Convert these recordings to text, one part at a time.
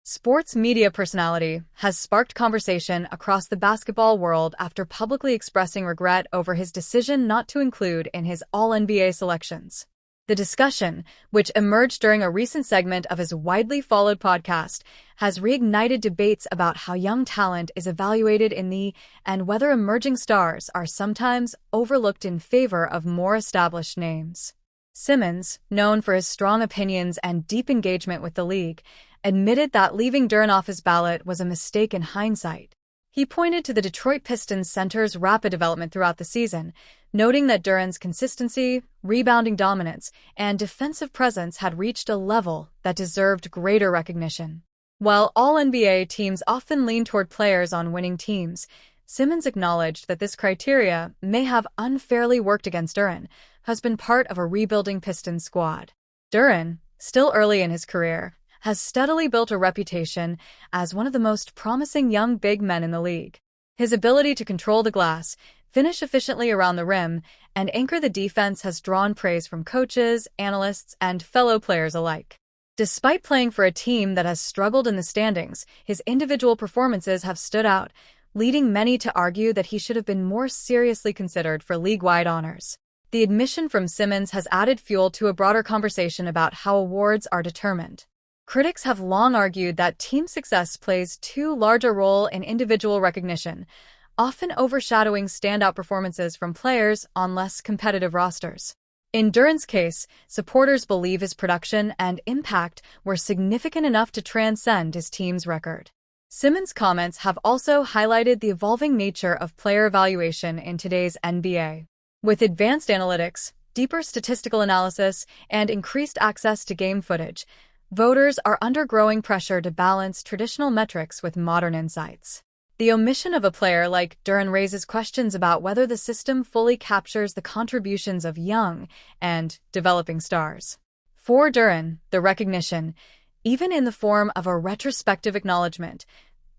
Sports media personality has sparked conversation across the basketball world after publicly expressing regret over his decision not to include in his All-NBA selections. The discussion, which emerged during a recent segment of his widely followed podcast, has reignited debates about how young talent is evaluated and whether emerging stars are sometimes overlooked in favor of more established names. Simmons, known for his strong opinions and deep engagement with the league, admitted that leaving Duren off his ballot was a mistake in hindsight. He pointed to the Detroit Pistons center's rapid development throughout the season, noting that Duren's consistency, rebounding dominance, and defensive presence had reached a level that deserved greater recognition. While All-NBA teams often lean toward players on winning teams, Simmons acknowledged that this criteria may have unfairly worked against Duren, who has been part of a rebuilding Pistons squad. Duren, still early in his career, has steadily built a reputation as one of the most promising young big men in the league. His ability to control the glass, finish efficiently around the rim, and anchor the defense has drawn praise from coaches, analysts, and fellow players alike. Despite playing for a team that has struggled in the standings, his individual performances have stood out, leading many to argue that he should have been more seriously considered for league-wide honors. The admission from Simmons has added fuel to a broader conversation about how awards are determined. Critics have long argued that team success plays too large a role in individual recognition, often overshadowing standout performances from players on less competitive rosters. In Duren's case, supporters believe his production and impact were significant enough to transcend his team's record. Simmons' comments have also highlighted the evolving nature of player evaluation in today's NBA. With advanced analytics, deeper statistical analysis, and increased access to game footage, voters are under growing pressure to balance traditional metrics with modern insights. The omission of a player like Duren raises questions about whether the system fully captures the contributions of young and developing stars. For Duren, the recognition, even in the form of a retrospective acknowledgement,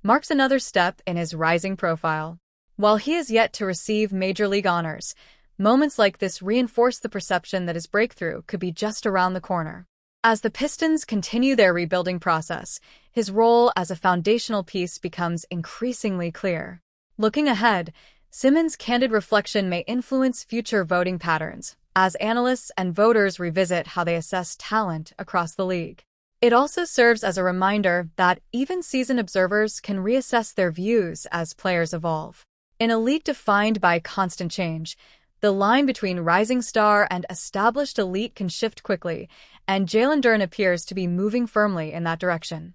marks another step in his rising profile. While he is yet to receive major league honors, moments like this reinforce the perception that his breakthrough could be just around the corner. As the Pistons continue their rebuilding process, his role as a foundational piece becomes increasingly clear. Looking ahead, Simmons' candid reflection may influence future voting patterns, as analysts and voters revisit how they assess talent across the league. It also serves as a reminder that even seasoned observers can reassess their views as players evolve. In a league defined by constant change, the line between rising star and established elite can shift quickly, and Jalen Duren appears to be moving firmly in that direction.